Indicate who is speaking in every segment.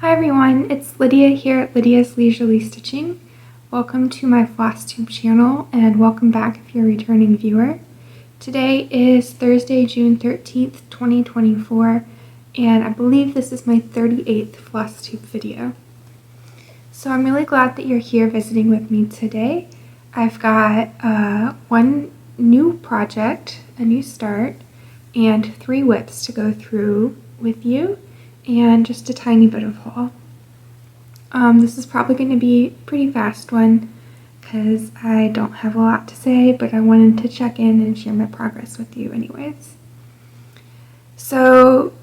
Speaker 1: Hi everyone, it's Lydia here at Lydia's Leisurely Stitching. Welcome to my Flosstube channel and welcome back if you're a returning viewer. Today is Thursday, June 13th, 2024, and I believe this is my 38th Flosstube video. So I'm really glad that you're here visiting with me today. I've got one new project, a new start, and 3 whips to go through with you, and just a tiny bit of haul. This is probably going to be a pretty fast one because I don't have a lot to say, but I wanted to check in and share my progress with you anyways. So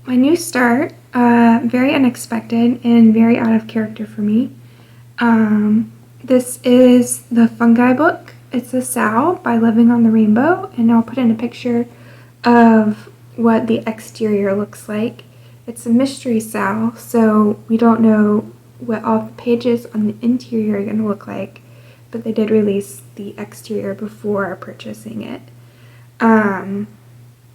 Speaker 1: my new start, very unexpected and very out of character for me. This is the Fungi Book. It's a SAL by Living on the Rainbow, and I'll put in a picture of what the exterior looks like. It's a mystery SAL, so we don't know what all the pages on the interior are going to look like, but they did release the exterior before purchasing it. And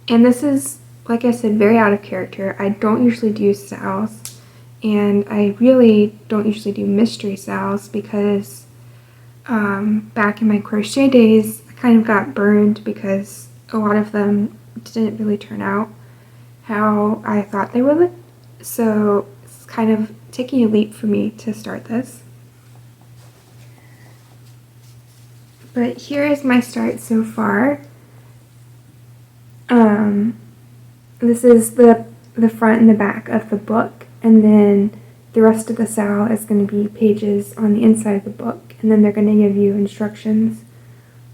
Speaker 1: this is, like I said, very out of character. I don't usually do SALs, and I really don't usually do mystery SALs because back in my crochet days, I kind of got burned because a lot of them didn't really turn out how I thought they would, so it's kind of taking a leap for me to start this. But here is my start so far. This is the front and the back of the book, and then the rest of the SAL is going to be pages on the inside of the book, and then they're going to give you instructions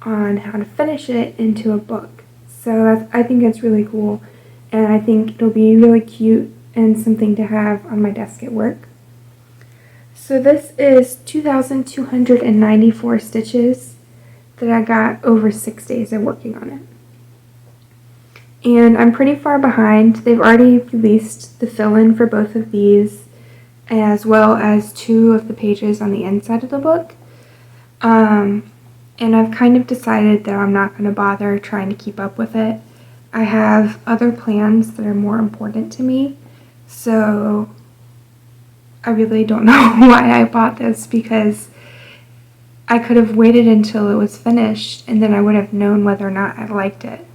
Speaker 1: on how to finish it into a book. So I think it's really cool. And I think it'll be really cute and something to have on my desk at work. So this is 2,294 stitches that I got over 6 days of working on it. And I'm pretty far behind. They've already released the fill-in for both of these, as well as 2 of the pages on the inside of the book. And I've kind of decided that I'm not going to bother trying to keep up with it. I have other plans that are more important to me, so I really don't know why I bought this, because I could have waited until it was finished and then I would have known whether or not I liked it.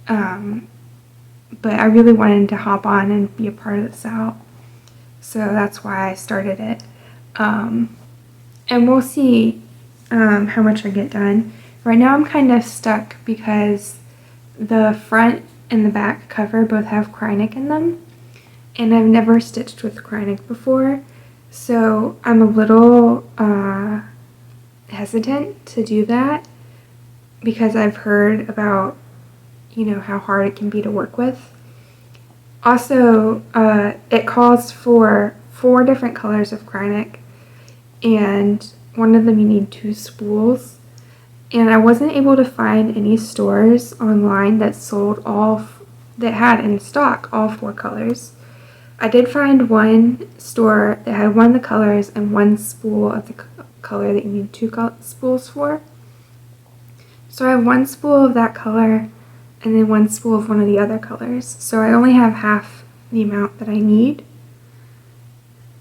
Speaker 1: But I really wanted to hop on and be a part of the SAL, so that's why I started it. And we'll see how much I get done. Right now I'm kind of stuck because the front and the back cover both have Christensen in them, and I've never stitched with Christensen before, so I'm a little hesitant to do that because I've heard about, how hard it can be to work with. Also, it calls for 4 different colors of Christensen, and one of them you need 2 spools. And I wasn't able to find any stores online that sold that had in stock all 4 colors. I did find one store that had one of the colors and 1 spool of the color that you need 2 spools for. So I have 1 spool of that color and then 1 spool of one of the other colors. So I only have half the amount that I need.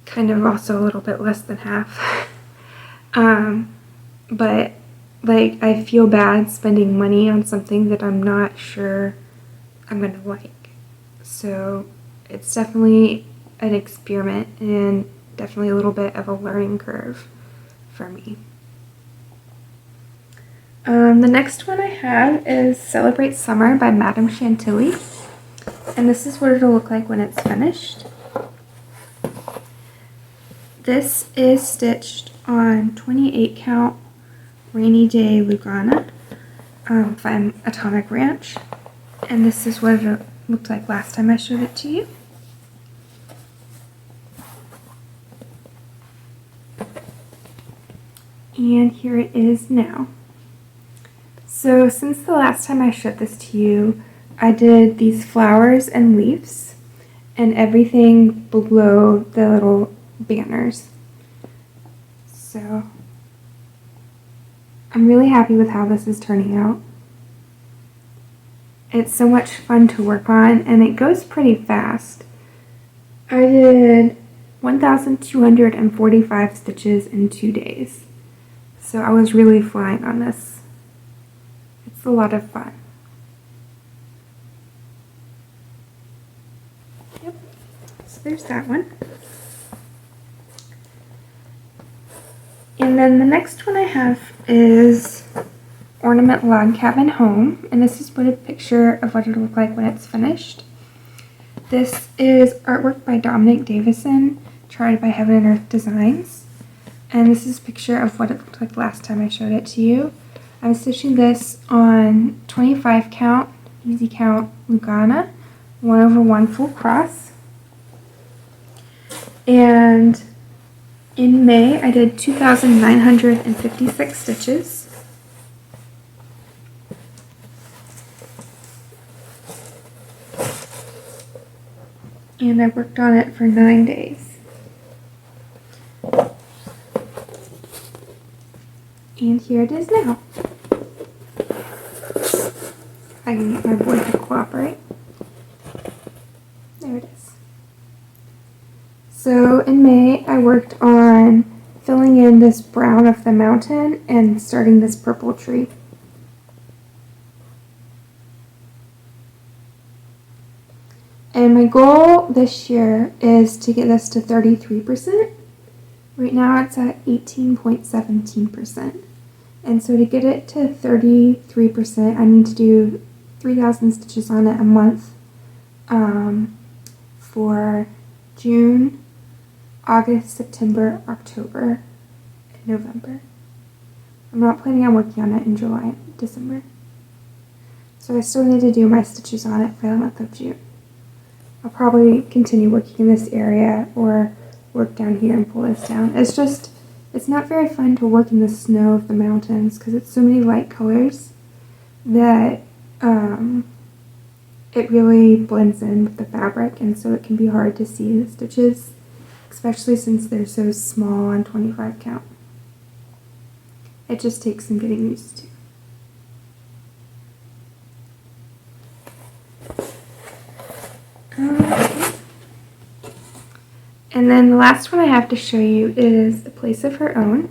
Speaker 1: Kind of also a little bit less than half. But I feel bad spending money on something that I'm not sure I'm going to like. So it's definitely an experiment and definitely a little bit of a learning curve for me. The next one I have is Celebrate Summer by Madame Chantilly. And this is what it'll look like when it's finished. This is stitched on 28 count Rainy Day Lugana from Atomic Ranch, and this is what it looked like last time I showed it to you. And here it is now. So since the last time I showed this to you, I did these flowers and leaves and everything below the little banners. So I'm really happy with how this is turning out. It's so much fun to work on, and it goes pretty fast. I did 1,245 stitches in 2 days. So I was really flying on this. It's a lot of fun. Yep, so there's that one. And then the next one I have is Ornament Log Cabin Home, and this is what a picture of what it'll look like when it's finished. This is artwork by Dominic Davison, charted by Heaven and Earth Designs, and this is a picture of what it looked like last time I showed it to you. I'm stitching this on 25 count, easy count lugana, 1/1 full cross, and in May I did 2,956 stitches. And I worked on it for 9 days. And here it is now. I can get my board to cooperate. There it is. So in May, I worked on filling in this brown of the mountain and starting this purple tree. And my goal this year is to get this to 33%. Right now it's at 18.17%. And so to get it to 33%, I need to do 3,000 stitches on it a month for June, August, September, October, and November. I'm not planning on working on it in July and December. So I still need to do my stitches on it for the month of June. I'll probably continue working in this area or work down here and pull this down. It's not very fun to work in the snow of the mountains because it's so many light colors that it really blends in with the fabric, and so it can be hard to see the stitches, especially since they're so small on 25 count. It just takes some getting used to. And then the last one I have to show you is A Place of Her Own,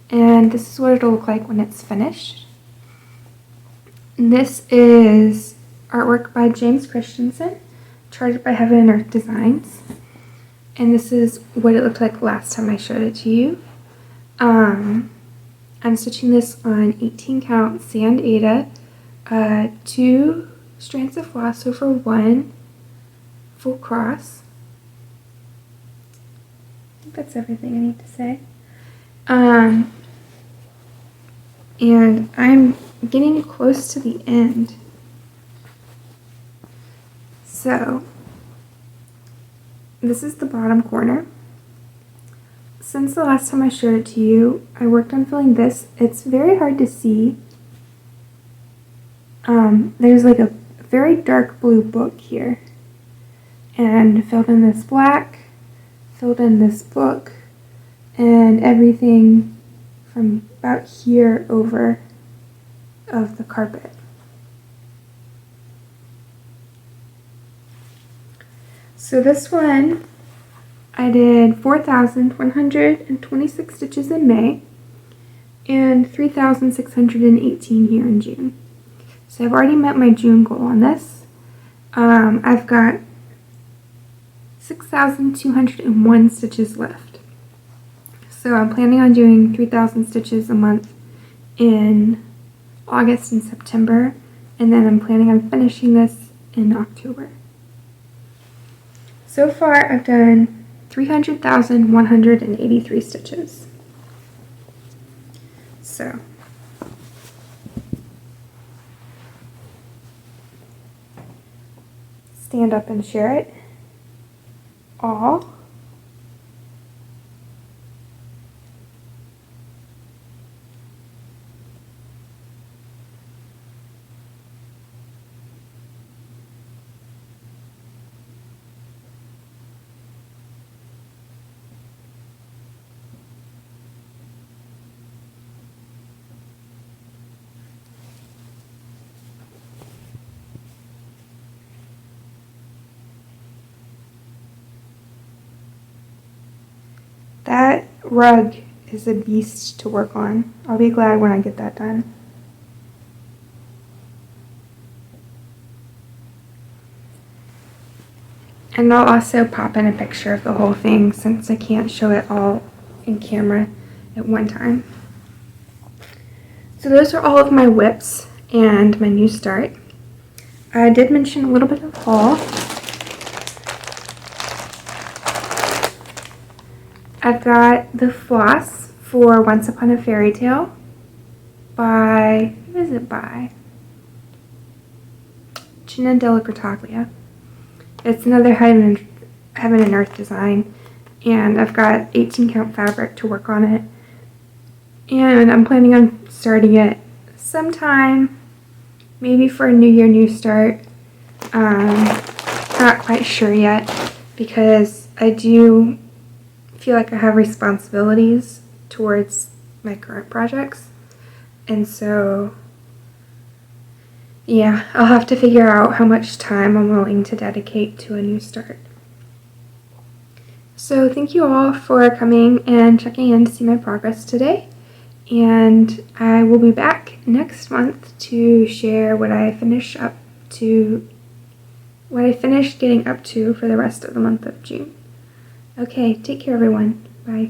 Speaker 1: and this is what it'll look like when it's finished. And this is artwork by James Christensen, charted by Heaven and Earth Designs, and this is what it looked like last time I showed it to you. I'm stitching this on 18 count sand aida, 2 strands of floss over 1 full cross. I think that's everything I need to say. And I'm getting close to the end. So, this is the bottom corner. Since the last time I showed it to you, I worked on filling this. It's very hard to see. There's like a very dark blue book here. And filled in this black, filled in this book, and everything from about here over of the carpet. So this one, I did 4,126 stitches in May and 3,618 here in June. So I've already met my June goal on this. I've got 6,201 stitches left. So I'm planning on doing 3,000 stitches a month in August and September, and then I'm planning on finishing this in October. So far I've done 300,183 stitches. So stand up and share it all. That rug is a beast to work on. I'll be glad when I get that done. And I'll also pop in a picture of the whole thing since I can't show it all in camera at one time. So those are all of my whips and my new start. I did mention a little bit of haul. I've got the floss for Once Upon a Fairy Tale by, who is it by? Gina Della Grataglia. It's another Heaven and Earth design, and I've got 18 count fabric to work on it. And I'm planning on starting it sometime, maybe for a New Year, New Start. Not quite sure yet, because I do feel like I have responsibilities towards my current projects. And so, yeah, I'll have to figure out how much time I'm willing to dedicate to a new start. So thank you all for coming and checking in to see my progress today. And I will be back next month to share what I finished getting up to for the rest of the month of June. Okay, take care everyone.